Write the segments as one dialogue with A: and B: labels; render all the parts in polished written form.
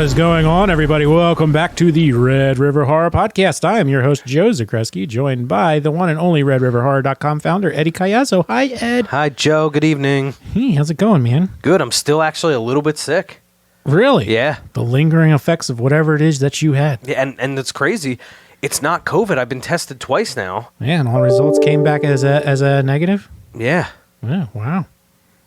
A: What is going on, everybody? Welcome back to the Red River Horror Podcast. I am your host, Joe Zakreski, joined by the one and only RedRiverHorror.com founder, Eddie Cayazzo. Hi, Ed.
B: Hi, Joe. Good evening.
A: Hey, how's it going, man?
B: Good. I'm still actually a little bit sick.
A: Really?
B: Yeah.
A: The lingering effects of whatever it is that you had.
B: Yeah, and it's crazy. It's not COVID. I've been tested twice now.
A: Yeah, and all results came back as a negative?
B: Yeah.
A: Yeah, wow.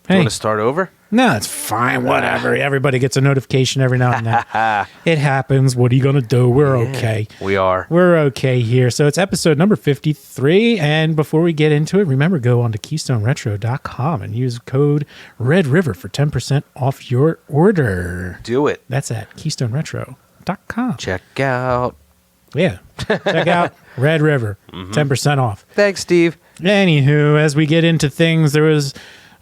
B: Do you want to start over?
A: No, it's fine. Whatever. Everybody gets a notification every now and then. It happens. What are you going to do? We're okay.
B: We are.
A: We're okay here. So it's episode number 53. And before we get into it, remember, go on to KeystoneRetro.com and use code RedRiver for 10% off your order.
B: Do it.
A: That's at KeystoneRetro.com.
B: Check out.
A: Yeah. Check out Red River. 10% off.
B: Thanks, Steve.
A: Anywho, as we get into things, there was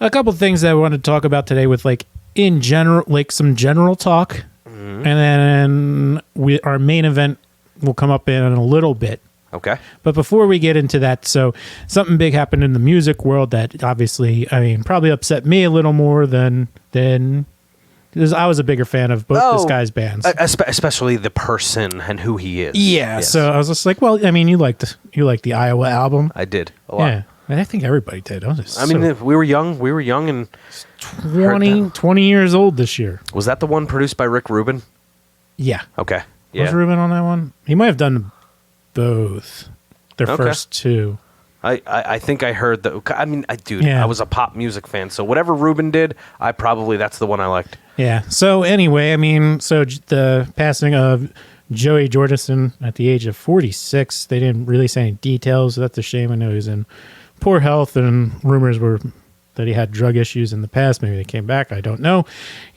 A: a couple things that I wanted to talk about today with, like, in general, like some general talk. And then our main event will come up in a little bit.
B: Okay.
A: But before we get into that, so something big happened in the music world that obviously, I mean, probably upset me a little more than because I was a bigger fan of both this guy's bands.
B: Especially the person and who he is.
A: Yeah.
B: Yes.
A: So I was just like, well, I mean, you liked the Iowa album.
B: I did a lot.
A: Yeah. And I think everybody did.
B: I mean, if we were young and
A: 20 years old this year.
B: Was that the one produced by Rick Rubin?
A: Yeah.
B: Okay. Yeah.
A: Was Rubin on that one? He might have done both. Their first two.
B: I think I heard that. I mean,
A: Yeah.
B: I was a pop music fan, so whatever Rubin did, that's the one I liked.
A: Yeah. So anyway, I mean, the passing of Joey Jordison at the age of 46, they didn't release any details. So that's a shame. I know he was in poor health, and rumors were that he had drug issues in the past. Maybe they came back. I don't know.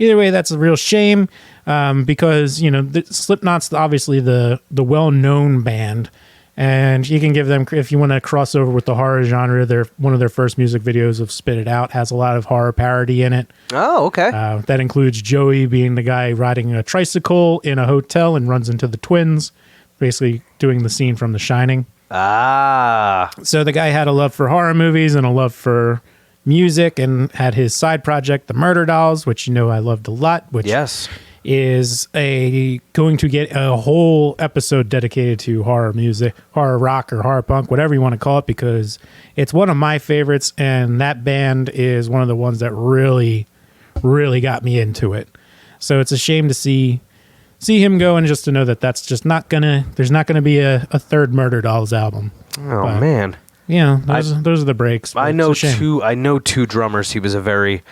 A: Either way, that's a real shame because, you know, Slipknot's obviously the well-known band, and you can give them, if you want to cross over with the horror genre, one of their first music videos of Spit It Out has a lot of horror parody in it.
B: Oh, okay.
A: That includes Joey being the guy riding a tricycle in a hotel and runs into the twins, basically doing the scene from The Shining.
B: Ah.
A: So the guy had a love for horror movies and a love for music, and had his side project, The Murder Dolls, which you know I loved a lot, which is going to get a whole episode dedicated to horror music, horror rock or horror punk, whatever you want to call it, because it's one of my favorites, and that band is one of the ones that really, really got me into it. So it's a shame to see him go, and just to know that that's just there's not gonna be a third Murder Dolls album.
B: Oh, man.
A: Yeah, those are the breaks.
B: I know two drummers. He was a very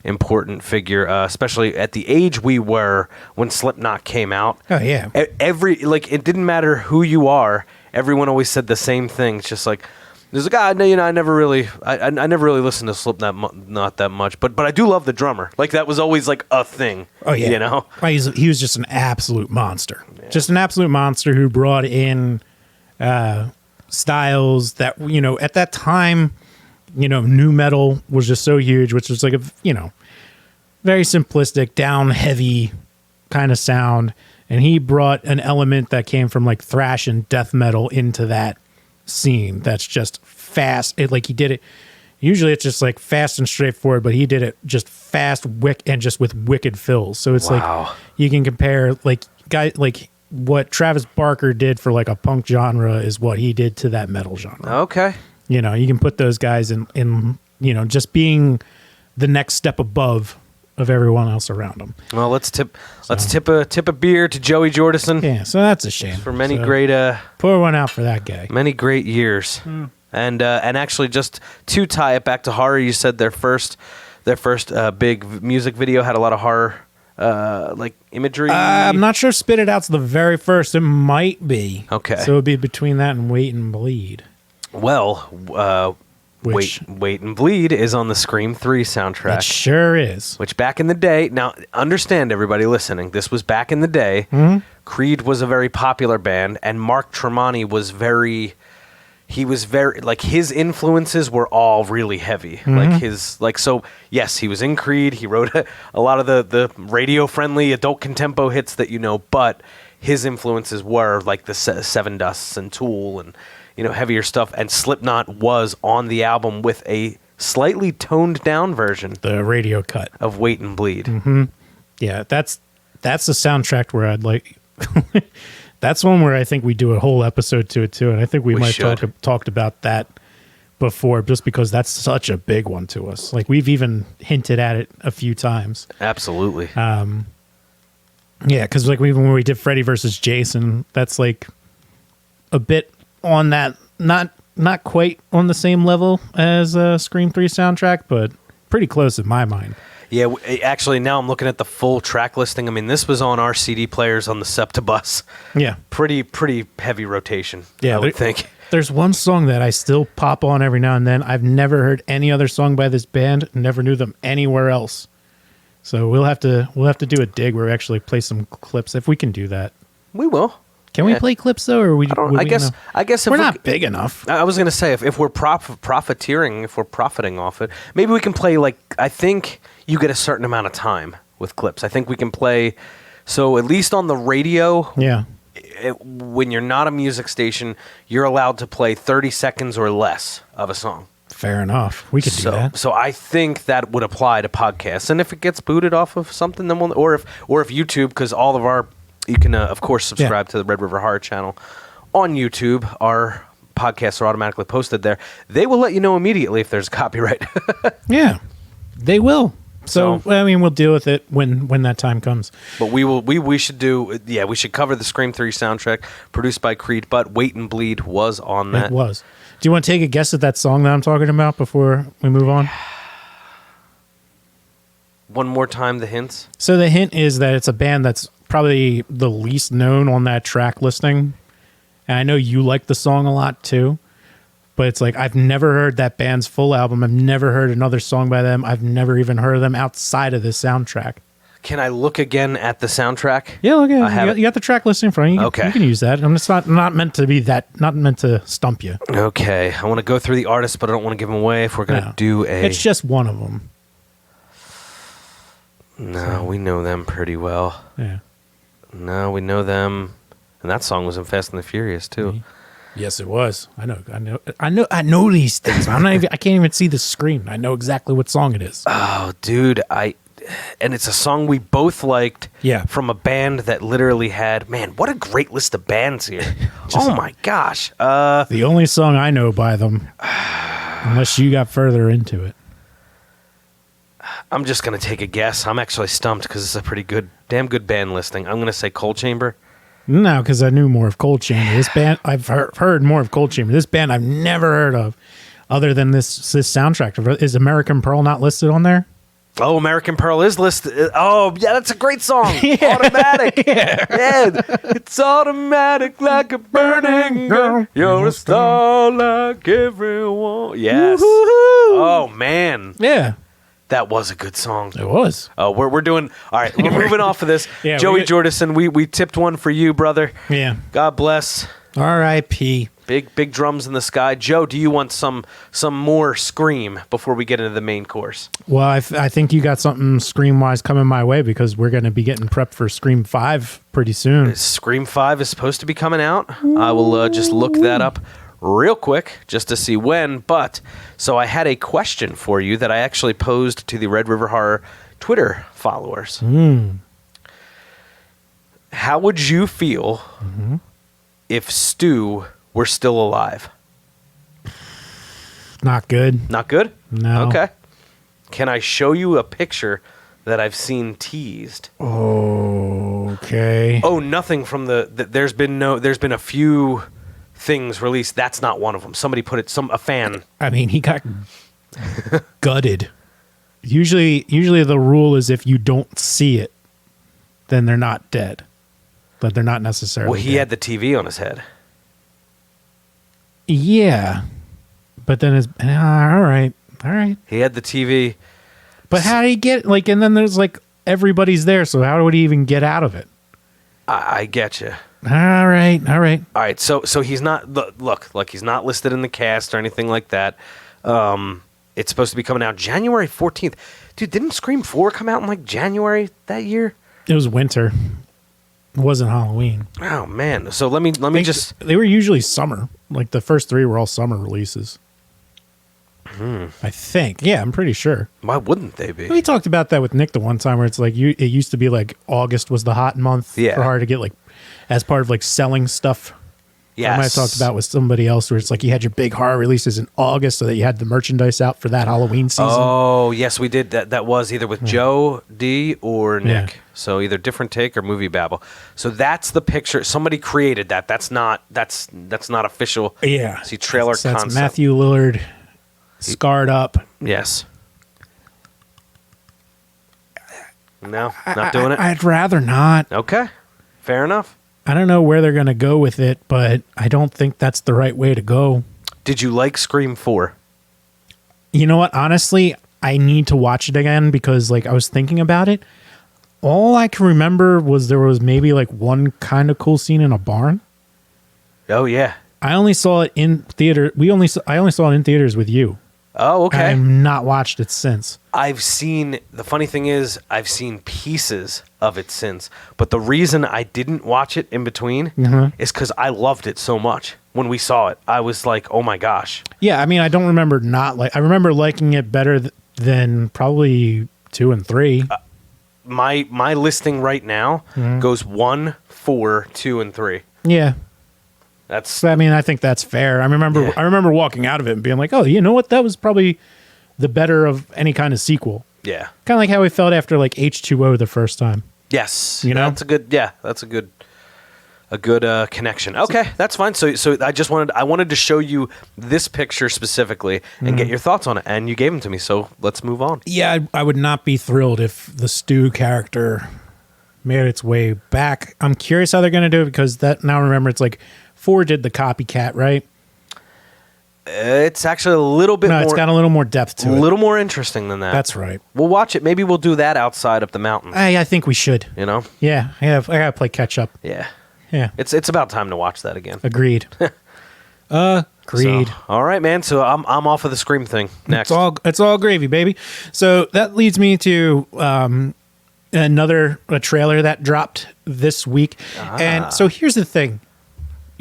B: important figure, especially at the age we were when Slipknot came out.
A: Oh yeah.
B: It didn't matter who you are. Everyone always said the same thing. It's just like, there's a guy, you know, I never really listened to Slipknot not that much, but I do love the drummer. Like, that was always like a thing. Oh yeah. You know?
A: He was just an absolute monster. Yeah. Just an absolute monster who brought in styles that, you know, at that time, you know, nu metal was just so huge, which was like a, you know, very simplistic, down heavy kind of sound. And he brought an element that came from like thrash and death metal into that scene. That's just fast. He did it. Usually it's just like fast and straightforward, but he did it just fast, and just with wicked fills. So it's like you can compare what Travis Barker did for like a punk genre is what he did to that metal genre.
B: Okay.
A: You know, you can put those guys in, you know, just being the next step above of everyone else around them.
B: Well, let's tip a beer to Joey Jordison.
A: Yeah, so that's a shame.
B: For many great
A: pour one out for that guy.
B: Many great years. And actually, just to tie it back to horror, you said their first big music video had a lot of horror like imagery.
A: I'm not sure Spit It Out's the very first. It might be.
B: Okay.
A: So it would be between that and Wait and Bleed.
B: Well, Wait and Bleed is on the Scream 3 soundtrack.
A: It sure is.
B: Which back in the day, now understand everybody listening, this was back in the day. Creed was a very popular band, and Mark Tremonti was very, his influences were all really heavy. So yes, he was in Creed. He wrote a lot of the radio-friendly adult contempo hits that you know, but his influences were like the Seven Dusts and Tool and, you know, heavier stuff, and Slipknot was on the album with a slightly toned down version,
A: the radio cut
B: of Wait and Bleed.
A: Yeah, that's that's a soundtrack where I'd like. That's one where I think we do a whole episode to it too, and I think we might talked about that before, just because that's such a big one to us. Like we've even hinted at it a few times.
B: Absolutely.
A: Yeah, because like even when we did Freddy versus Jason, that's like a bit on that, not quite on the same level as a Scream 3 soundtrack, but pretty close in my mind.
B: Yeah, actually, now I'm looking at the full track listing. I mean, this was on our CD players on the SEPTA bus.
A: Yeah.
B: Pretty heavy rotation,
A: yeah,
B: I would think.
A: There's one song that I still pop on every now and then. I've never heard any other song by this band, never knew them anywhere else. So we'll have to do a dig where we actually play some clips if we can do that.
B: We will.
A: Can we play clips though, or
B: I guess if
A: we're not big enough.
B: I was going to say if we're profiteering, if we're profiting off it, maybe we can play I think you get a certain amount of time with clips. I think we can play. So at least on the radio,
A: yeah.
B: When you're not a music station, you're allowed to play 30 seconds or less of a song.
A: Fair enough. We could do that.
B: So I think that would apply to podcasts, and if it gets booted off of something, then we'll, or if YouTube, because all of our, you can of course subscribe to the Red River Horror channel on YouTube. Our podcasts are automatically posted there. They will let you know immediately if there's copyright.
A: Yeah, they will. So I mean, we'll deal with it when that time comes.
B: But we should do. Yeah, we should cover the Scream 3 soundtrack produced by Creed. But Wait and Bleed was on that.
A: It was. Do you want to take a guess at that song that I'm talking about before we move on?
B: One more time, the hints.
A: So the hint is that it's a band that's probably the least known on that track listing. And I know you like the song a lot too. But it's like, I've never heard that band's full album. I've never heard another song by them. I've never even heard of them outside of this soundtrack.
B: Can I look again at the soundtrack?
A: Yeah, look at it. You got the track listing in front of you.
B: Okay.
A: You can use that. I'm just not meant to be that, not meant to stump you.
B: Okay. I want to go through the artists, but I don't want to give them away if we're going to do a...
A: It's just one of them.
B: No, we know them pretty well.
A: Yeah.
B: No, we know them. And that song was in Fast and the Furious, too.
A: Mm-hmm. Yes, it was. I know these things. I can't even see the screen. I know exactly what song it is.
B: Oh, dude, and it's a song we both liked.
A: Yeah.
B: From a band that literally had, man, what a great list of bands here. Oh my gosh.
A: The only song I know by them, unless you got further into it.
B: I'm just gonna take a guess. I'm actually stumped because it's a damn good band listing. I'm gonna say Cold Chamber.
A: No, because I knew more of Cold Chamber. This band, I've heard more of Cold Chamber. This band I've never heard of, other than this soundtrack. Is American Pearl not listed on there?
B: Oh, American Pearl is listed. Oh, yeah, that's a great song. Yeah. Automatic. Yeah. It's automatic like a burning girl. You're a star like everyone. Yes. Woo-hoo-hoo. Oh, man.
A: Yeah.
B: That was a good song.
A: It was.
B: Oh, we're doing all right. We're moving off of this.
A: Yeah,
B: Joey Jordison, we tipped one for you, brother.
A: Yeah.
B: God bless.
A: R.I.P.
B: Big drums in the sky. Joe, do you want some more Scream before we get into the main course?
A: Well, I think you got something Scream wise coming my way, because we're going to be getting prepped for Scream 5 pretty soon.
B: Scream 5 is supposed to be coming out. I will just look that up real quick just to see when. But so I had a question for you that I actually posed to the Red River Horror Twitter followers. How would you feel if Stu were still alive?
A: Not good.
B: Not good?
A: No.
B: Okay. Can I show you a picture that I've seen teased?
A: Okay.
B: Oh, nothing from there's been a few things released. That's not one of them. Somebody put it, a fan.
A: I mean, he got gutted. Usually the rule is if you don't see it, then they're not dead. But they're not necessarily
B: Well, he
A: dead.
B: had the TV on his head.
A: Yeah. But then all right.
B: He had the TV.
A: But how did he get, and then there's everybody's there, so how would he even get out of it?
B: I get you.
A: All right.
B: All right, so he's not, look, he's not listed in the cast or anything like that. It's supposed to be coming out January 14th. Dude, didn't Scream 4 come out in January that year?
A: It was winter. It wasn't Halloween.
B: Oh, man. So let me just...
A: They were usually summer. The first 3 were all summer releases. I think. Yeah, I'm pretty sure.
B: Why wouldn't they be?
A: We talked about that with Nick the one time where it's like it used to be like August was the hot month
B: Yeah.
A: for horror to get like as part of like selling stuff.
B: Yes.
A: I might have talked about with somebody else where it's like you had your big horror releases in August so that you had the merchandise out for that Halloween season.
B: Oh, yes, we did. That was either with Joe D or Nick.
A: Yeah.
B: So either Different Take or Movie Babble. So that's the picture. Somebody created that. That's not official.
A: Yeah.
B: See, trailer
A: That's
B: concept.
A: Matthew Lillard scarred up.
B: Yes. No, not doing it?
A: I'd rather not.
B: Okay. Fair enough.
A: I don't know where they're going to go with it, but I don't think that's the right way to go.
B: Did you like Scream 4?
A: You know what? Honestly, I need to watch it again because like I was thinking about it. All I can remember was there was maybe like one kind of cool scene in a barn.
B: Oh, yeah.
A: I only saw it in theater. I only saw it in theaters with you.
B: Oh, okay.
A: I've not watched it since.
B: The funny thing is, I've seen pieces of it since. But the reason I didn't watch it in between is because I loved it so much. When we saw it, I was like, oh my gosh.
A: Yeah, I mean, I don't remember I remember liking it better than probably 2 and 3.
B: My listing right now goes 1, 4, 2, and 3.
A: Yeah. I mean, I think that's fair. I remember walking out of it and being like, oh, you know what? That was probably the better of any kind of sequel.
B: Yeah.
A: Kind of like how we felt after like H2O the first time.
B: Yes.
A: You know?
B: That's a good connection. Okay, that's fine. So I wanted to show you this picture specifically and get your thoughts on it, and you gave them to me. So let's move on.
A: Yeah, I would not be thrilled if the Stu character made its way back. I'm curious how they're going to do it because that now remember it's like 4 did the copycat, right?
B: It's actually a little bit more.
A: It's got a little more depth to it.
B: A little more interesting than that.
A: That's right.
B: We'll watch it. Maybe we'll do that outside up the mountain.
A: I think we should.
B: You know?
A: Yeah, I got to play catch up.
B: Yeah.
A: Yeah.
B: It's about time to watch that again.
A: Agreed. Agreed.
B: So, all right, man. So I'm off of the Scream thing next.
A: It's all gravy, baby. So that leads me to another trailer that dropped this week. And so here's the thing.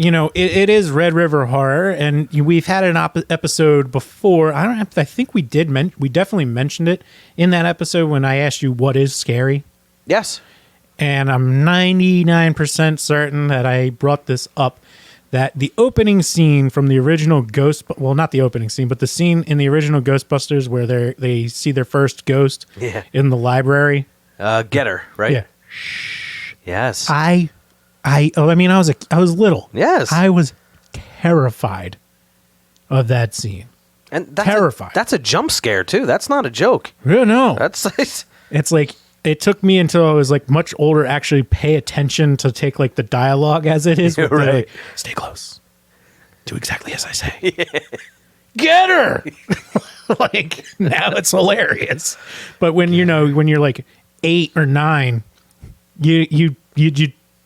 A: You know, it is Red River Horror, and we've had an episode before. I think we did. We definitely mentioned it in that episode when I asked you what is scary.
B: Yes.
A: And I'm 99% certain that I brought this up, that the opening scene from the original not the opening scene, but the scene in the original Ghostbusters where they see their first ghost in the library.
B: Getter, right?
A: Yeah.
B: Yes.
A: I was little.
B: Yes.
A: I was terrified of that scene.
B: And
A: terrified.
B: That's a jump scare too. That's not a joke.
A: Yeah, no. It's like it took me until I was like much older to actually pay attention to take like the dialogue as it is. With
B: right.
A: Like, stay close. Do exactly as I say. Yeah. Get her. Like now it's hilarious. But when when you're like 8 or 9, you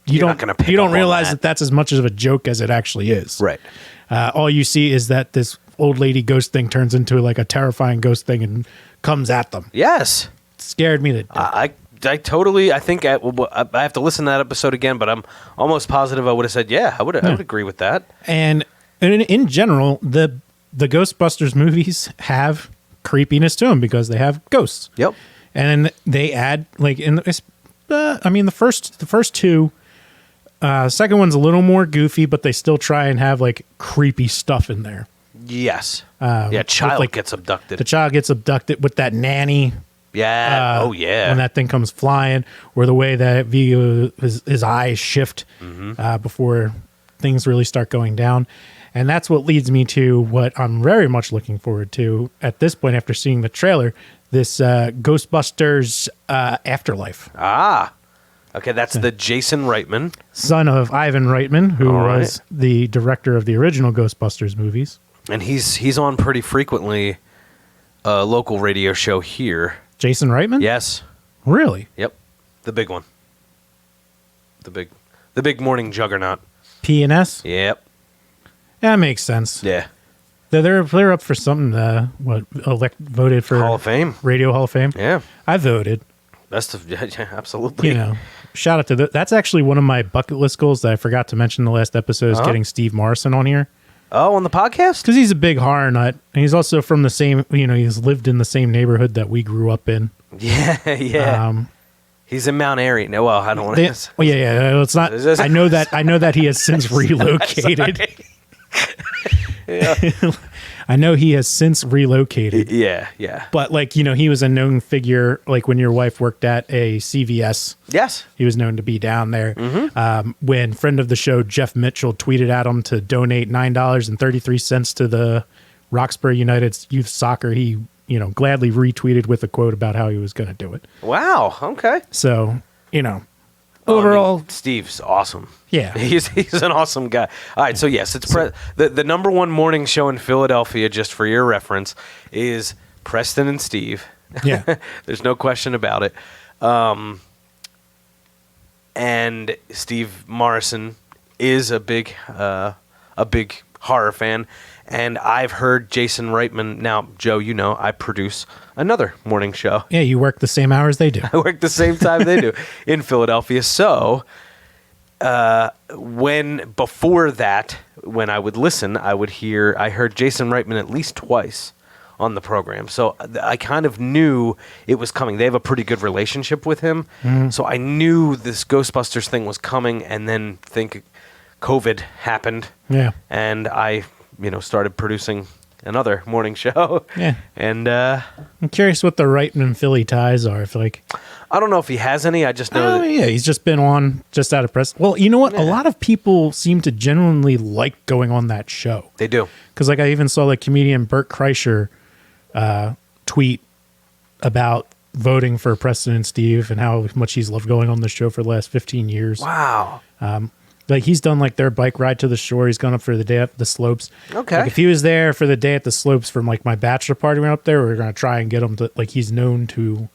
A: don't realize that that's as much of a joke as it actually is.
B: Right.
A: All you see is that this old lady ghost thing turns into like a terrifying ghost thing and comes at them.
B: Yes.
A: It scared me to death.
B: I think I have to listen to that episode again, but I'm almost positive I would have said, yeah, I would agree with that.
A: And in general, the Ghostbusters movies have creepiness to them because they have ghosts.
B: Yep.
A: And they add like the first 2. Second one's a little more goofy, but they still try and have like creepy stuff in there.
B: Yes.
A: Child
B: gets abducted.
A: The child gets abducted with that nanny.
B: Yeah.
A: When that thing comes flying, or the way that his eyes shift before things really start going down. And that's what leads me to what I'm very much looking forward to at this point after seeing the trailer, this Ghostbusters Afterlife.
B: Ah. Okay, that's the Jason Reitman.
A: Son of Ivan Reitman, who was the director of the original Ghostbusters movies.
B: And he's on pretty frequently a local radio show here.
A: Jason Reitman?
B: Yes.
A: Really?
B: Yep. The big one. The big morning juggernaut.
A: P&S?
B: Yep.
A: That makes sense.
B: Yeah.
A: They're up for something, voted for
B: Hall of Fame.
A: Radio Hall of Fame.
B: Yeah.
A: I voted.
B: Yeah, absolutely.
A: Shout out to that's actually one of my bucket list goals that I forgot to mention in the last episode is getting Steve Morrison on here.
B: Oh, on the podcast?
A: Because he's a big horror nut. And he's also from the same, he's lived in the same neighborhood that we grew up in.
B: Yeah. He's in Mount Airy. No, well, I don't want to.
A: Well, yeah. It's not. I know that he has since relocated. I know he has since relocated.
B: Yeah.
A: But he was a known figure. Like when your wife worked at a CVS.
B: Yes.
A: He was known to be down there. When friend of the show Jeff Mitchell tweeted at him to donate $9.33 to the Roxbury United Youth Soccer, he gladly retweeted with a quote about how he was going to do it.
B: Wow. Okay.
A: So overall,
B: Steve's awesome.
A: Yeah,
B: he's an awesome guy. All right, so yes, it's the number one morning show in Philadelphia. Just for your reference, is Preston and Steve.
A: Yeah,
B: there's no question about it. And Steve Morrison is a big horror fan. And I've heard Jason Reitman. Now, Joe, I produce another morning show.
A: Yeah, you work the same hours they do.
B: I work the same time they do in Philadelphia. So, before that, when I would listen, I heard Jason Reitman at least twice on the program. So I kind of knew it was coming. They have a pretty good relationship with him. So I knew this Ghostbusters thing was coming, and then COVID happened.
A: Yeah.
B: And I started producing another morning show.
A: Yeah.
B: And
A: I'm curious what the Reitman Philly ties are.
B: I don't know if he has any. I just know that.
A: Yeah, he's just been on just out of press. Well, you know what? Yeah. A lot of people seem to genuinely like going on that show.
B: They do.
A: Because I even saw comedian Bert Kreischer tweet about voting for Preston and Steve and how much he's loved going on the show for the last 15 years.
B: Wow.
A: He's done their bike ride to the shore. He's gone up for the day at the slopes.
B: Okay.
A: If he was there for the day at the slopes from my bachelor party went up there, we were going to try and get him to he's known to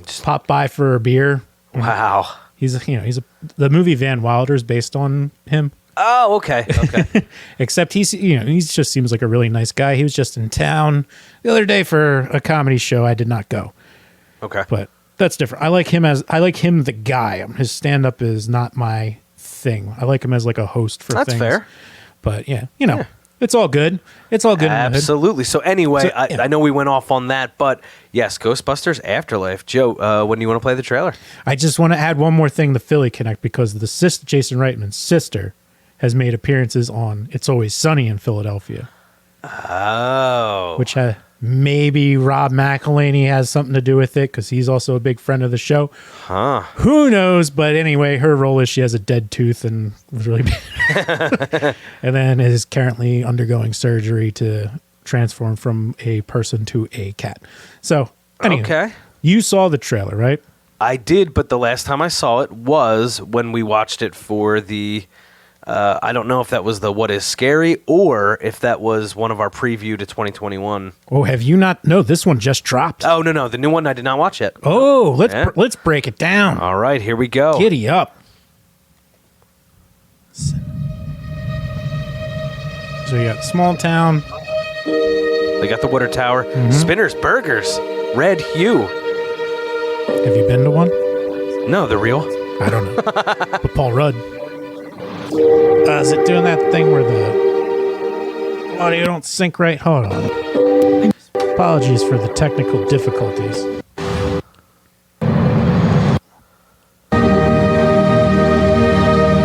A: just pop by for a beer.
B: Wow.
A: The movie Van Wilder is based on him.
B: Oh, okay.
A: Except he just seems like a really nice guy. He was just in town the other day for a comedy show. I did not go.
B: Okay.
A: But that's different. I like him the guy. His stand up is not my thing. I like him as a host for
B: That's
A: things.
B: Fair.
A: But it's all good. It's all good.
B: Absolutely. So anyway, I know we went off on that, but yes, Ghostbusters Afterlife. Joe, when do you want to play the trailer?
A: I just want to add one more thing to Philly Connect because Jason Reitman's sister has made appearances on It's Always Sunny in Philadelphia.
B: Oh.
A: Which maybe Rob McElhaney has something to do with it because he's also a big friend of the show.
B: Huh.
A: Who knows? But anyway, her role is she has a dead tooth and was really bad. And then is currently undergoing surgery to transform from a person to a cat. So, anyway,
B: okay.
A: You saw the trailer, right?
B: I did, but the last time I saw it was when we watched it for the... I don't know if that was the What Is Scary or if that was one of our preview to 2021.
A: Oh, have you not? No, this one just dropped.
B: Oh, no. The new one I did not watch yet.
A: Oh, let's break it down.
B: All right, here we go.
A: Giddy up. So you got small town.
B: They got the water tower. Spinners, burgers, red hue.
A: Have you been to one?
B: No, they're real.
A: I don't know. But Paul Rudd. Is it doing that thing where the audio don't sync right? Hold on. Apologies for the technical difficulties.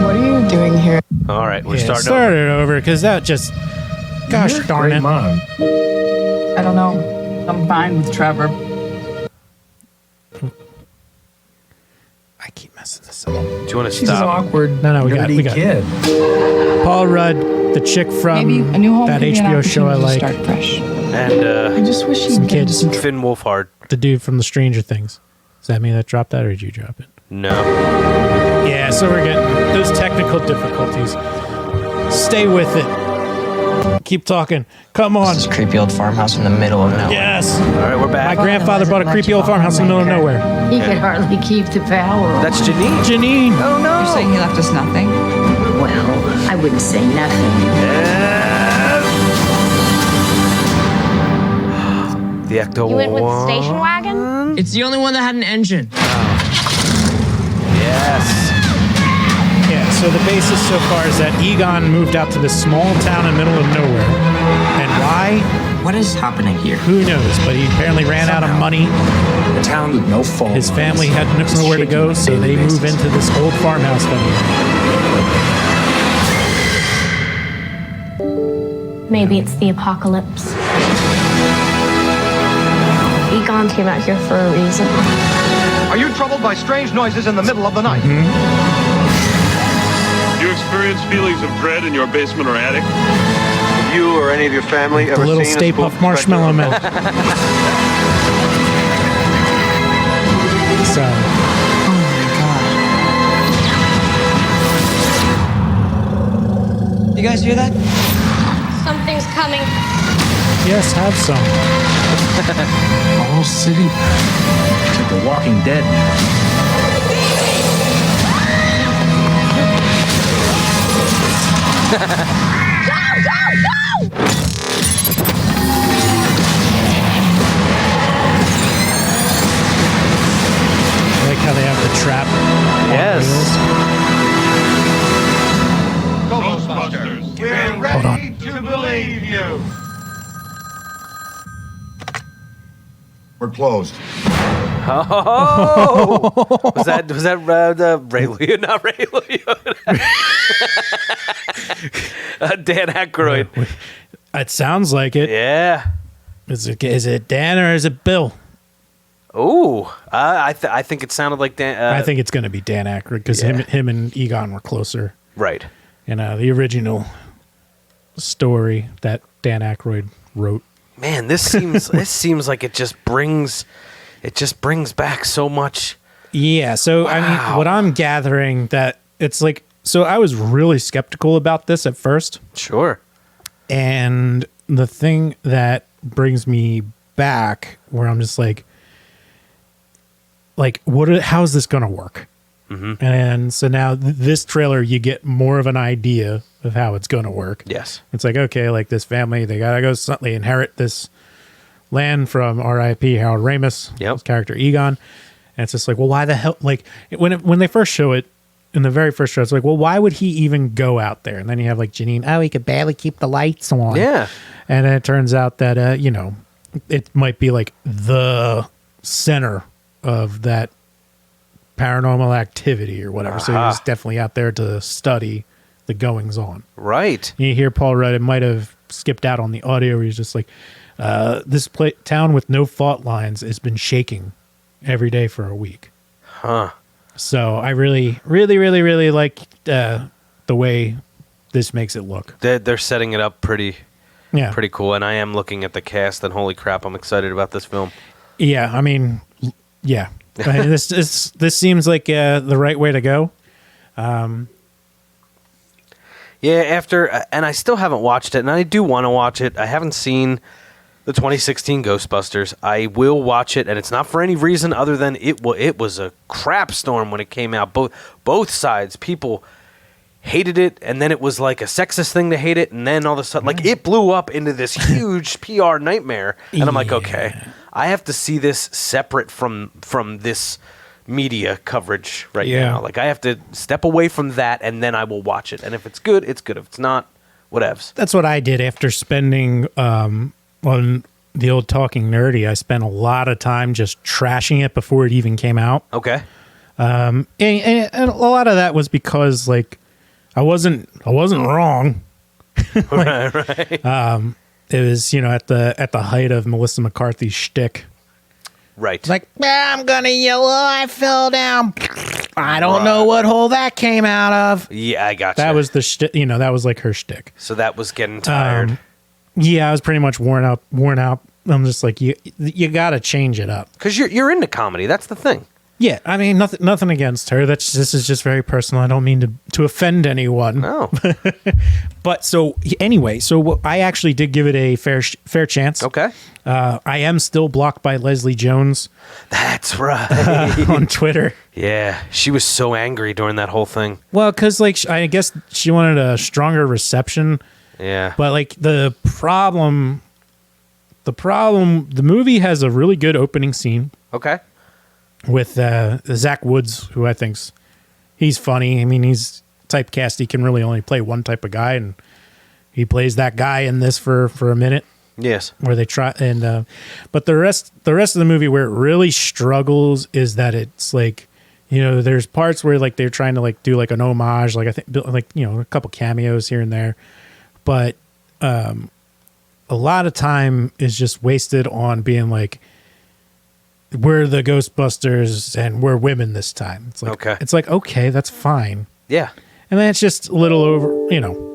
C: What are you doing here?
B: All right, we're starting
A: started over because that just... Gosh darn it.
D: Mom.
C: I don't know. I'm fine with Trevor.
A: I keep messing this up.
B: Do you want to
D: She's
B: stop?
D: awkward.
A: No, we got
D: kid.
A: Paul Rudd, the chick from
C: Maybe a new home
A: that
C: could be an
A: HBO show I
C: opportunity to
A: like.
C: Start fresh.
B: And
C: I just wish
A: some
C: you'd get
A: kids.
C: some
B: Finn Wolfhard.
A: The dude from the Stranger Things. Is that me that dropped that, or did you drop it?
B: No.
A: Yeah, so we're getting those technical difficulties. Stay with it. Keep talking. Come on.
E: This creepy old farmhouse in the middle of nowhere.
A: Yes.
B: All right, we're back.
A: My grandfather bought a creepy old farmhouse in the middle of nowhere.
F: He could hardly keep the power on.
B: That's Janine.
A: Janine.
B: Oh, no.
C: You're saying he left us nothing?
F: Well, I wouldn't say nothing.
B: The Ecto
G: You went with the station wagon?
E: It's the only one that had an engine.
B: Yes.
A: Yeah, So the basis so far is that Egon moved out to this small town in the middle of nowhere. And why?
E: What is happening here?
A: Who knows? But he apparently ran out of money.
D: A town with no phone
A: His
D: lines
A: family had
D: is
A: nowhere to
D: shaking
A: go,
D: on a
A: so
D: daily
A: they move
D: basis.
A: into this old farmhouse down
G: Maybe it's the apocalypse. Egon came out here for a reason.
H: Are you troubled by strange noises in the middle of the night?
I: Do you experience feelings of dread in your basement or attic?
J: Have you or any of your family
A: the
J: ever
A: little
J: seen
A: Stay
J: a spook
A: Puft Marshmallow Man. So,
E: You guys hear that?
G: Something's coming.
A: yes, have some.
D: The whole city. It's like The Walking Dead.
A: I like how they have the trap. on
B: Yes.
A: wheels.
I: Ghostbusters.
H: We're
A: Hold on.
H: ready to believe you.
J: We're closed.
B: Oh, was that the Ray Liotta? Not Ray Liotta. Dan Aykroyd.
A: It sounds like it.
B: Yeah.
A: Is it Dan or is it Bill?
B: Ooh, I think it sounded like Dan.
A: I think it's going to be Dan Aykroyd because
B: yeah.
A: him and Egon were closer.
B: Right.
A: You know, the original story that Dan Aykroyd wrote.
B: Man, this seems like it just brings back so much.
A: Yeah. So I mean, what I'm gathering that it's like. So I was really skeptical about this at first,
B: Sure.
A: and the thing that brings me back, where I'm just like how's this going to work? Mm-hmm. And so now this trailer, you get more of an idea of how it's going to work.
B: Yes.
A: It's like, okay, like this family, they got to go suddenly inherit this land from R.I.P. Harold Ramis,
B: Yep.
A: his character Egon. And it's just like, well, why the hell? Like when they first show it in the very first show, it's like, well, why would he even go out there? And then you have like Janine, oh, he could barely keep the lights on.
B: Yeah.
A: And then it turns out that, it might be like the center of that paranormal activity or whatever. So he's definitely out there to study the goings on.
B: Right.
A: You hear Paul Rudd, it might have skipped out on the audio where he's just like, this town with no fault lines has been shaking every day for a week.
B: Huh.
A: So I really, really, really, really like the way this makes it look.
B: They're setting it up pretty
A: Yeah.
B: cool, and I am looking at the cast, and holy crap, I'm excited about this film.
A: Yeah. I mean, yeah. I mean, this seems like the right way to go.
B: Yeah, and I still haven't watched it, and I do want to watch it. I haven't seen the 2016 Ghostbusters. I will watch it, and it's not for any reason other than it was a crap storm when it came out. Both sides, people hated it, and then it was like a sexist thing to hate it, and then all of a sudden, like, it blew up into this huge PR nightmare, and I'm like, okay, I have to see this separate from this media coverage right now. Like, I have to step away from that, and then I will watch it, and if it's good, it's good. If it's not, whatevs.
A: That's what I did after spending on the old Talking Nerdy. I spent a lot of time just trashing it before it even came out.
B: Okay.
A: And a lot of that was because, like, I wasn't wrong.
B: Right.
A: It was, at the height of Melissa McCarthy's shtick.
B: Right.
A: It's like, I'm gonna yell, I fell down. I don't know what hole that came out of.
B: Yeah, I got you.
A: That was the shtick. That was like her shtick.
B: So that was getting tired.
A: Yeah, I was pretty much worn out. I'm just like, you got to change it up.
B: Because you're into comedy. That's the thing.
A: Yeah, I mean, nothing against her. This is just very personal. I don't mean to offend anyone.
B: No.
A: But so anyway, I actually did give it a fair chance.
B: Okay.
A: I am still blocked by Leslie Jones.
B: That's right.
A: On Twitter.
B: Yeah, she was so angry during that whole thing.
A: Well, because I guess she wanted a stronger reception.
B: Yeah.
A: But like the movie has a really good opening scene.
B: Okay.
A: With Zach Woods, who I think's he's funny. I mean, it's typecast. He can really only play one type of guy, and he plays that guy in this for a minute.
B: Yes.
A: Where they try and but the rest of the movie where it really struggles is that it's like, you know, there's parts where like they're trying to like do like an homage, like I think like, you know, a couple cameos here and there, but a lot of time is just wasted on being like, we're the Ghostbusters and we're women this time. It's like, okay, that's fine.
B: Yeah.
A: And then it's just a little over, you know.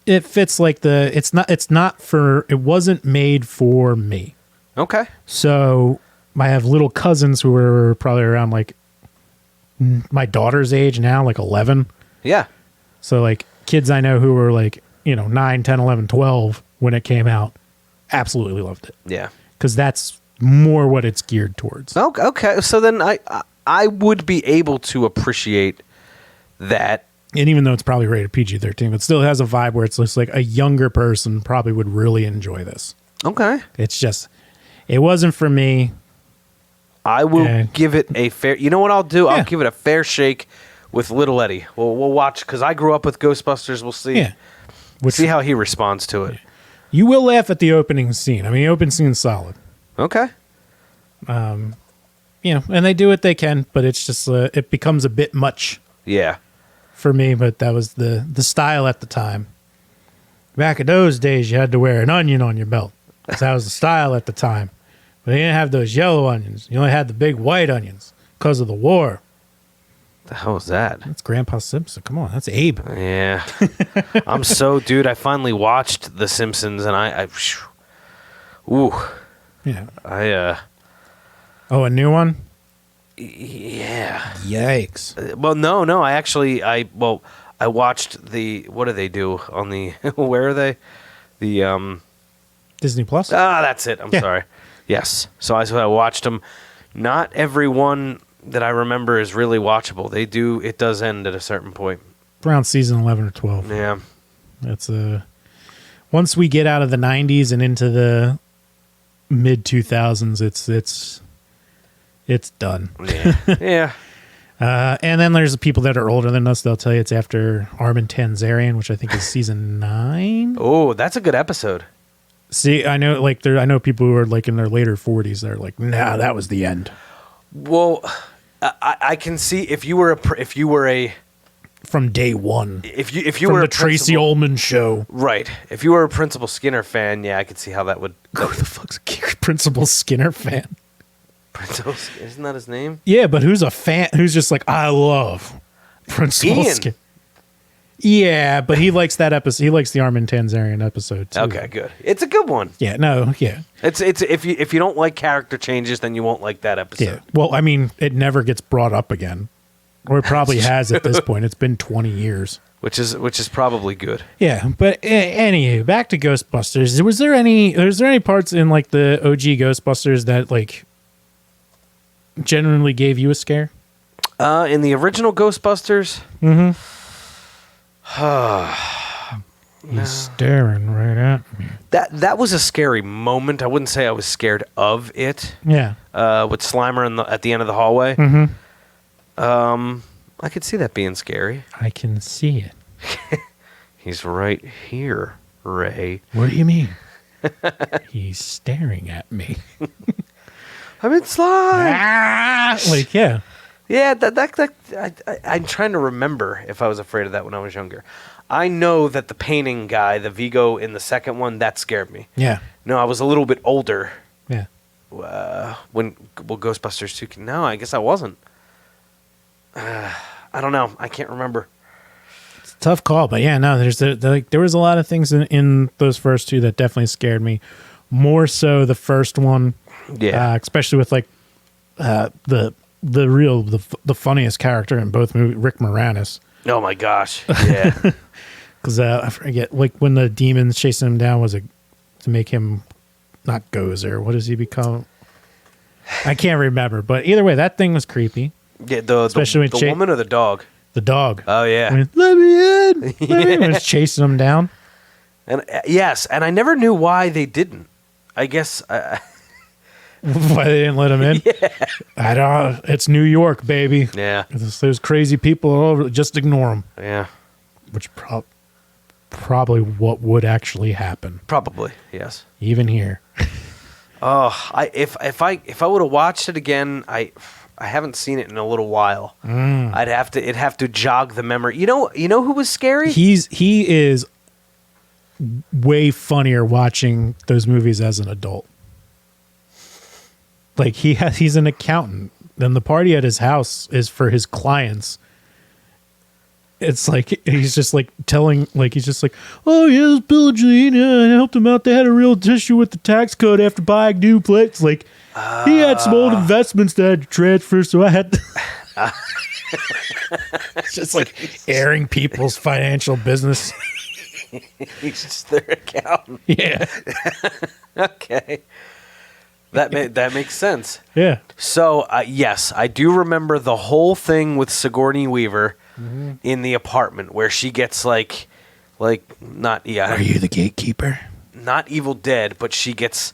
A: It fits like it wasn't made for me.
B: Okay.
A: So I have little cousins who were probably around like my daughter's age now, like 11.
B: Yeah.
A: So like kids I know who were like, you know, 9, 10, 11, 12 when it came out, absolutely loved it.
B: Yeah.
A: Because that's more what it's geared towards.
B: Okay. So then I would be able to appreciate that.
A: And even though it's probably rated PG-13, it still has a vibe where it's just like a younger person probably would really enjoy this.
B: Okay.
A: It's just, it wasn't for me.
B: I will give it a fair, you know what I'll do? Yeah. I'll give it a fair shake with Little Eddie. We'll watch, because I grew up with Ghostbusters. We'll see. Yeah. See how he responds to it.
A: You will laugh at the opening scene. I mean, the opening scene's solid.
B: Okay.
A: You know, and they do what they can, but it's just, it becomes a bit much.
B: Yeah.
A: For me, but that was the style at the time. Back in those days, you had to wear an onion on your belt. That was the style at the time. But they didn't have those yellow onions. You only had the big white onions because of the war.
B: The hell was that?
A: That's Grandpa Simpson. Come on, that's Abe.
B: Yeah. Dude, I finally watched The Simpsons, and ooh.
A: Yeah. Oh, a new one?
B: Yeah.
A: Yikes.
B: Well, no. I watched what do they do on the, where are they? The,
A: Disney Plus?
B: That's it. I'm sorry. Yes. So I watched them. Not every one that I remember is really watchable. It does end at a certain point.
A: Around season 11 or 12.
B: Yeah.
A: That's once we get out of the 90s and into the mid 2000s, it's done.
B: Yeah. Yeah.
A: And then there's the people that are older than us. They'll tell you it's after Armin Tanzarian, which I think is season 9.
B: Oh, that's a good episode.
A: See, I know, like I know people who are like in their later 40s. They're like, nah, that was the end.
B: Well, I can see if you were a
A: from day one.
B: If you
A: from
B: were
A: the Tracy Ullman show,
B: right? If you were a Principal Skinner fan, yeah, I could see how that would.
A: Who the fuck's a Principal Skinner fan?
B: Isn't that his name?
A: Yeah, but who's a fan? Who's just like, I love Principal Skinner. Yeah, but he likes that episode. He likes the Armin Tanzarian episode too.
B: Okay, good. It's a good one.
A: Yeah, no, yeah.
B: It's if you don't like character changes, then you won't like that episode.
A: Yeah. Well, I mean, it never gets brought up again, or it probably has at this point. It's been 20 years,
B: which is probably good.
A: Yeah, but anyway, back to Ghostbusters. Was there any parts in like the OG Ghostbusters that like genuinely gave you a scare?
B: In the original Ghostbusters.
A: Mm-hmm. He's staring right at me.
B: That was a scary moment. I wouldn't say I was scared of it.
A: Yeah.
B: With Slimer at the end of the hallway.
A: Mm-hmm.
B: I could see that being scary.
A: I can see it.
B: He's right here, Ray.
A: What do you mean? He's staring at me.
B: I'm in slime.
A: Like, yeah.
B: Yeah, I'm trying to remember if I was afraid of that when I was younger. I know that the painting guy, the Vigo in the second one, that scared me.
A: Yeah.
B: No, I was a little bit older.
A: Yeah.
B: Ghostbusters 2. No, I guess I wasn't. I don't know. I can't remember.
A: It's a tough call, but yeah, no. There was a lot of things in those first two that definitely scared me. More so the first one.
B: Yeah.
A: Especially with like the funniest character in both movies, Rick Moranis.
B: Oh my gosh! Yeah,
A: because I forget, like when the demons chasing him down was to make him not Gozer. What does he become? I can't remember, but either way, that thing was creepy.
B: Yeah, especially the woman or the dog.
A: The dog.
B: Oh yeah.
A: Let me in. It was chasing him down.
B: And yes, and I never knew why they didn't. I guess.
A: Why they didn't let him in?
B: Yeah.
A: I don't. It's New York, baby.
B: Yeah.
A: There's crazy people all over. Just ignore them.
B: Yeah.
A: Which probably what would actually happen.
B: Probably, yes.
A: Even here.
B: If I would have watched it again, I haven't seen it in a little while. It'd have to jog the memory. You know who was scary?
A: He is way funnier watching those movies as an adult. Like he's an accountant. Then the party at his house is for his clients. It's like he's just like telling, like he's just like, oh yeah, this Bill and Jelena, I helped him out. They had a real issue with the tax code after buying new plates. Like he had some old investments that I had to transfer, so I had to. It's just like airing people's financial business.
B: He's just their accountant.
A: Yeah.
B: Okay. That makes sense.
A: Yeah.
B: So, yes, I do remember the whole thing with Sigourney Weaver in the apartment where she gets like not
A: Are you the gatekeeper?
B: Not Evil Dead, but she gets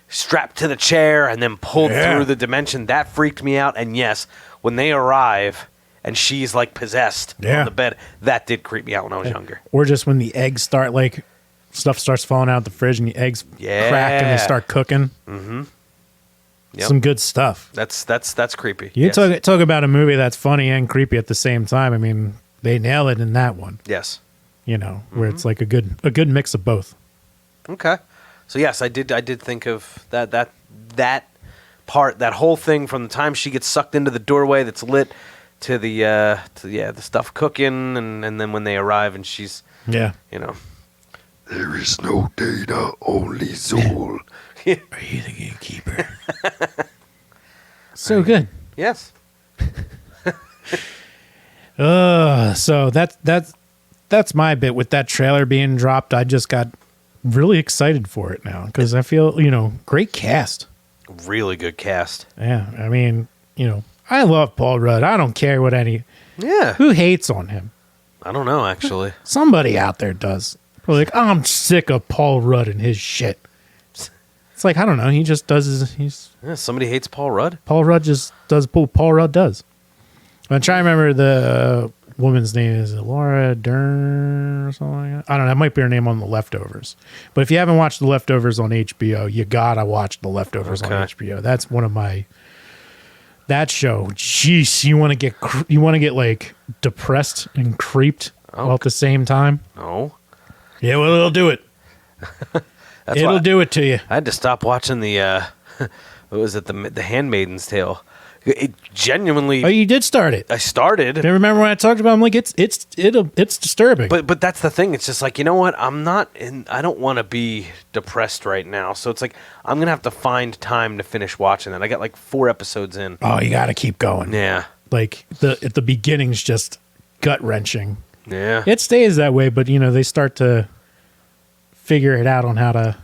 B: strapped to the chair and then pulled through the dimension. That freaked me out. And yes, when they arrive and she's like possessed on the bed, that did creep me out when I was younger.
A: Or just when the eggs start, like stuff starts falling out of the fridge and the eggs crack and they start cooking. Mm-hmm.
B: Yep.
A: Some good stuff.
B: That's creepy.
A: You talk about a movie that's funny and creepy at the same time. I mean, they nail it in that one.
B: Yes.
A: You know, where it's like a good mix of both.
B: Okay. So yes, I did think of that part, that whole thing from the time she gets sucked into the doorway that's lit to the stuff cooking and then when they arrive and she's
A: you
B: know,
J: there is no data, only Zool.
A: Are you the gatekeeper? So good.
B: Yes.
A: So that's my bit with that trailer being dropped. I just got really excited for it now because I feel, great cast.
B: Really good cast.
A: Yeah. I mean, I love Paul Rudd. I don't care what who hates on him.
B: I don't know, actually.
A: Somebody out there does. Probably like, I'm sick of Paul Rudd and his shit. It's like, I don't know. He just does
B: somebody hates Paul Rudd.
A: Paul Rudd just does what Paul Rudd does. I'm trying to remember the woman's name. Is it Laura Dern or something like that? I don't know. That might be her name on The Leftovers. But if you haven't watched The Leftovers on HBO, you gotta watch The Leftovers on HBO. That's one of my... That show, jeez, you want to get like depressed and creeped all at the same time?
B: No.
A: Yeah, well, it'll do it. It'll do it to you.
B: I had to stop watching the what was it, the Handmaid's Tale. It genuinely.
A: Oh, you did start it.
B: I started.
A: I remember when I talked about it, I'm like, it's disturbing.
B: But that's the thing. It's just like, you know what? I don't want to be depressed right now. So it's like I'm gonna have to find time to finish watching that. I got like 4 episodes in.
A: Oh, you got to keep going.
B: Yeah.
A: Like at the beginning's just gut wrenching.
B: Yeah.
A: It stays that way, but they start to figure it out on how to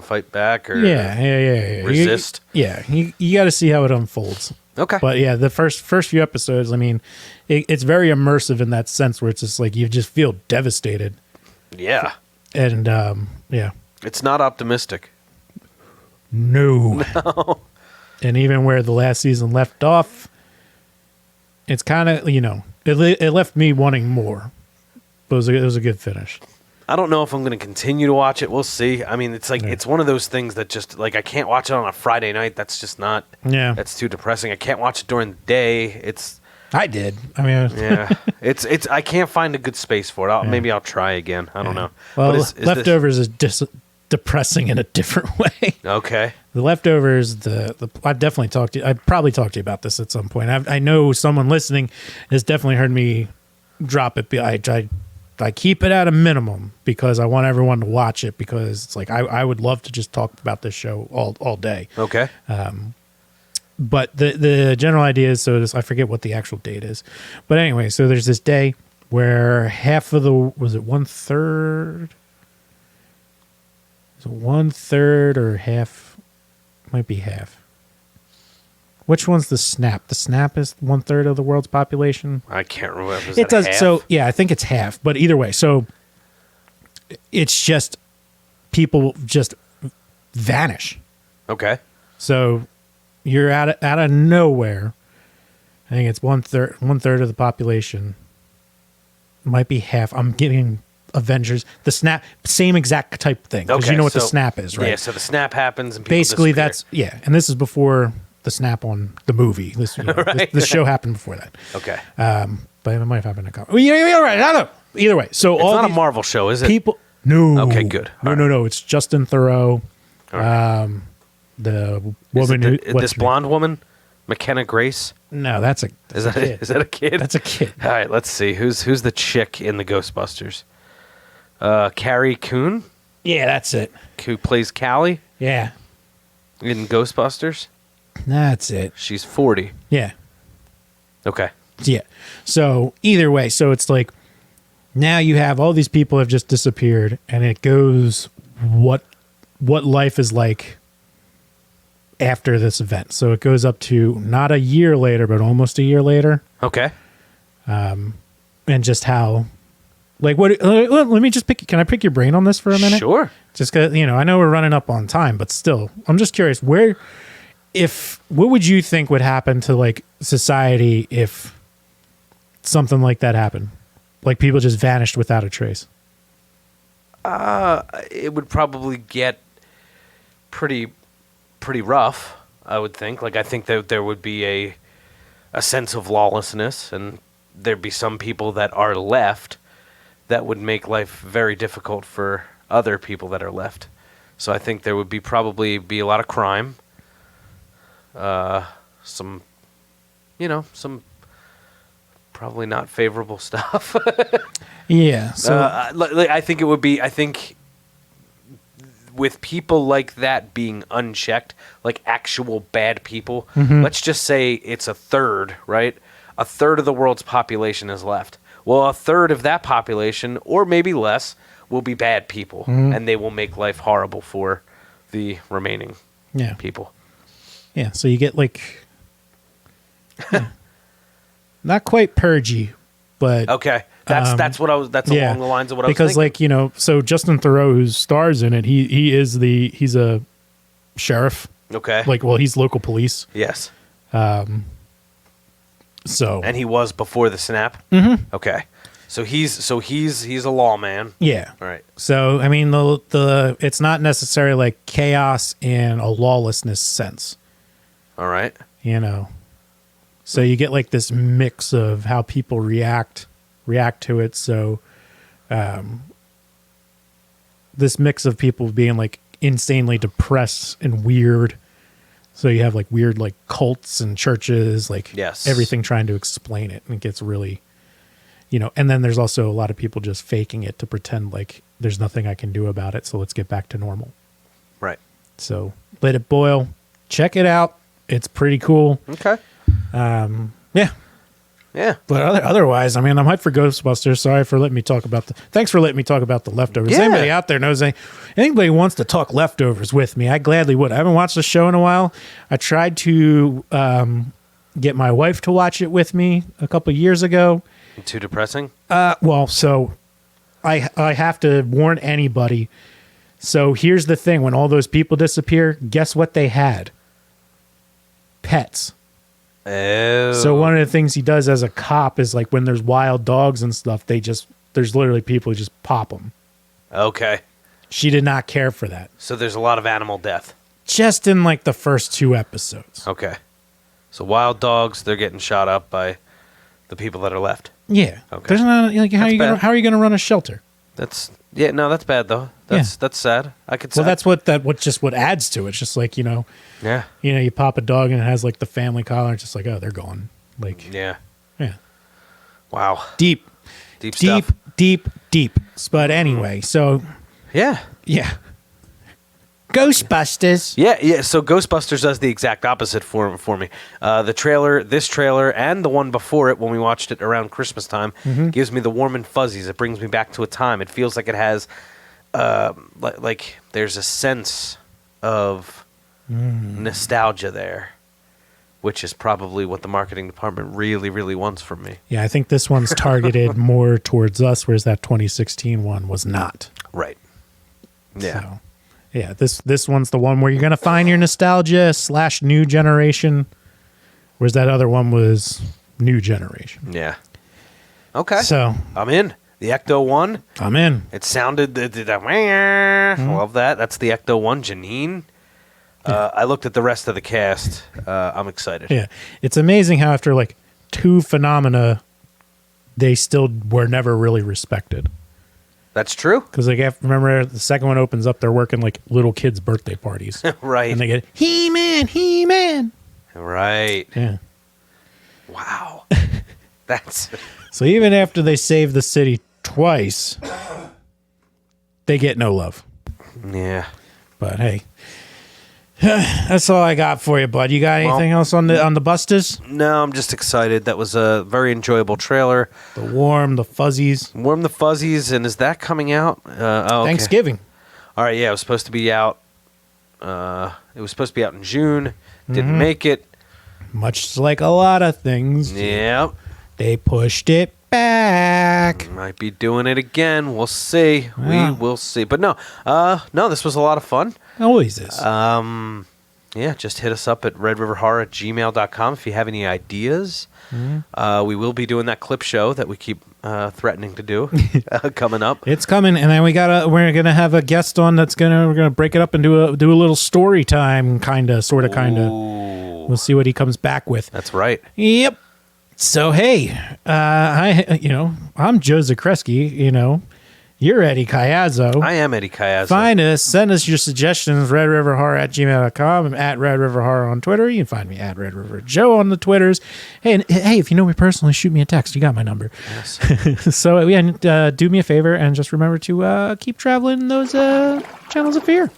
B: fight back or resist.
A: You got to see how it unfolds.
B: Okay.
A: But yeah, the first few episodes, I mean, it's very immersive in that sense where it's just like you just feel devastated.
B: Yeah.
A: And
B: it's not optimistic.
A: No. And even where the last season left off, it's kind of, it left me wanting more. But it was a good finish.
B: I don't know if I'm going to continue to watch it. We'll see. I mean, it's like it's one of those things that just like I can't watch it on a Friday night. That's just not.
A: Yeah.
B: That's too depressing. I can't watch it during the day.
A: I did. I mean.
B: Yeah. It's. I can't find a good space for it. Maybe I'll try again. I don't know.
A: Well, Leftovers is depressing in a different way.
B: Okay.
A: The Leftovers. I've definitely talked to you. I've probably talked to you about this at some point. I know someone listening has definitely heard me drop it. I keep it at a minimum because I want everyone to watch it because it's like I would love to just talk about this show all day.
B: Okay.
A: But the general idea is I forget what the actual date is, but anyway, so there's this day where half of was it 1/3? Is it 1/3 or half? Might be half. Which one's the Snap? The Snap is 1/3 of the world's population.
B: I can't remember.
A: It does.
B: Half?
A: So yeah, I think it's half. But either way, so it's just people just vanish.
B: Okay.
A: So you're out of nowhere. I think it's one third of the population. Might be half. I'm getting Avengers. The snap, same exact type thing. Because you know what the snap is, right?
B: Yeah, so the snap happens and people
A: basically
B: disappear.
A: and this is before the snap on the movie. This,
B: Right.
A: this show happened before that.
B: Okay.
A: But it might have happened in a comic. Well, yeah, all right. I don't know. Either way. So
B: It's
A: all
B: not a
A: these
B: Marvel show, is it?
A: people. No.
B: Okay, good.
A: No. It's Justin Theroux.
B: All right.
A: The
B: Is
A: woman
B: it
A: who
B: this blonde woman, McKenna Grace.
A: No, that's a
B: Is that a kid?
A: That's a kid.
B: All right, let's see. Who's the chick in the Ghostbusters? Carrie Coon,
A: Yeah, that's it.
B: who plays Callie
A: Yeah,
B: in Ghostbusters.
A: that's it.
B: She's 40.
A: Yeah.
B: Okay.
A: Yeah. So either way, so it's like now you have all these people have just disappeared, and it goes what life is like after this event. So it goes up to not a year later, but almost a year later,
B: Okay.
A: and just how, like, what? Let me just pick. Can I pick your brain on this for a minute?
B: Sure.
A: Just because I know we're running up on time, but still, I'm just curious what would you think would happen to like society if something like that happened? Like people just vanished without a trace.
B: It would probably get pretty rough, I would think. Like I think that there would be a sense of lawlessness, and there'd be some people that are left that would make life very difficult for other people that are left. So I think there would probably be a lot of crime. Some probably not favorable stuff.
A: Yeah. So
B: I think it would be. I think with people like that being unchecked, like actual bad people. Let's just say it's a third, right? A third of the world's population is left. Well, a third of that population, or maybe less, will be bad people, and they will make life horrible for the remaining people.
A: Yeah. So you get like not quite purgy, but
B: Okay, that's what I was. That's along the lines of what I was
A: because
B: thinking.
A: like so Justin Theroux, who stars in it, he's a sheriff.
B: Okay,
A: Like, well, he's local police.
B: yes,
A: So
B: and he was before the snap. Mm-hmm. Okay, so he's a lawman.
A: yeah.
B: All right.
A: So I mean the it's not necessarily like chaos in a lawlessness sense.
B: All right.
A: So you get like this mix of how people react to it. So this mix of people being like insanely depressed and weird. So you have like weird like cults and churches, like
B: Yes.
A: everything trying to explain it, and it gets really, and then there's also a lot of people just faking it to pretend like there's nothing I can do about it. So let's get back to normal.
B: Right.
A: So let it boil. Check it out. It's pretty cool.
B: Okay.
A: Yeah.
B: Yeah.
A: But otherwise, I mean, I'm hyped for Ghostbusters. Thanks for letting me talk about the leftovers.
B: Yeah.
A: Anybody out there knows anybody wants to talk leftovers with me, I gladly would. I haven't watched the show in a while. I tried to get my wife to watch it with me a couple years ago.
B: Too depressing?
A: So I have to warn anybody. So here's the thing. When all those people disappear, guess what they had? Pets.
B: Oh.
A: So one of the things he does as a cop is like when there's wild dogs and stuff, there's literally people who just pop them.
B: Okay.
A: She did not care for that.
B: So there's a lot of animal death.
A: Just in like the first 2 episodes.
B: Okay. So wild dogs, they're getting shot up by the people that are left.
A: Yeah.
B: Okay.
A: There's not like how are you gonna run a shelter?
B: That's bad though. That's sad. I could say.
A: Well, that's what adds to it. It's just like,
B: Yeah.
A: you pop a dog and it has like the family collar. It's just like, oh, they're gone. Like,
B: Yeah.
A: yeah.
B: Wow.
A: Deep
B: stuff.
A: deep. But anyway, so
B: Yeah.
A: yeah. Ghostbusters.
B: Yeah. So Ghostbusters does the exact opposite for me. This trailer, and the one before it when we watched it around Christmas time, gives me the warm and fuzzies. It brings me back to a time. It feels like it has, like there's a sense of nostalgia there, which is probably what the marketing department really, really wants from me.
A: Yeah, I think this one's targeted more towards us, whereas that 2016 one was not.
B: Right. Yeah.
A: So Yeah, this one's the one where you're gonna find your nostalgia / new generation, whereas that other one was new generation.
B: Yeah. Okay.
A: So
B: I'm in. The Ecto 1.
A: I'm in.
B: It sounded... Love that. That's the Ecto 1. Janine. I looked at the rest of the cast. I'm excited.
A: Yeah, it's amazing how after like 2 phenomena, they still were never really respected.
B: That's true.
A: Because like remember the second one opens up, they're working like little kids' birthday parties,
B: right?
A: And they get He-Man.
B: Right.
A: Yeah.
B: Wow. That's
A: so even after they save the city twice, they get no love.
B: Yeah.
A: But hey. That's all I got for you, bud. You got anything else on the Busters?
B: No, I'm just excited. That was a very enjoyable trailer.
A: The Warm, the Fuzzies.
B: Warm the Fuzzies, and is that coming out? Okay.
A: Thanksgiving.
B: All right, yeah, it was supposed to be out. It was supposed to be out in June. Didn't make it.
A: Much like a lot of things.
B: Yep.
A: They pushed it back.
B: Might be doing it again. We'll see.
A: Yeah.
B: We will see. But no, this was a lot of fun.
A: Always is.
B: Yeah, just hit us up at redriverhorror@gmail.com if you have any ideas. We will be doing that clip show that we keep threatening to do coming up.
A: It's coming, and then we're gonna have a guest on we're gonna break it up and do a little story time, sort of. We'll see what he comes back with.
B: That's right.
A: Yep. So hey, I'm Joe Zakreski. You're Eddie Cayazzo.
B: I am Eddie Cayazzo.
A: Find us. Send us your suggestions. RedRiverHorror@gmail.com. I'm at Red River Horror on Twitter. You can find me at Red River Joe on the Twitters. Hey, if you know me personally, shoot me a text. You got my number.
B: Yes.
A: So, do me a favor and just remember to keep traveling those channels of fear.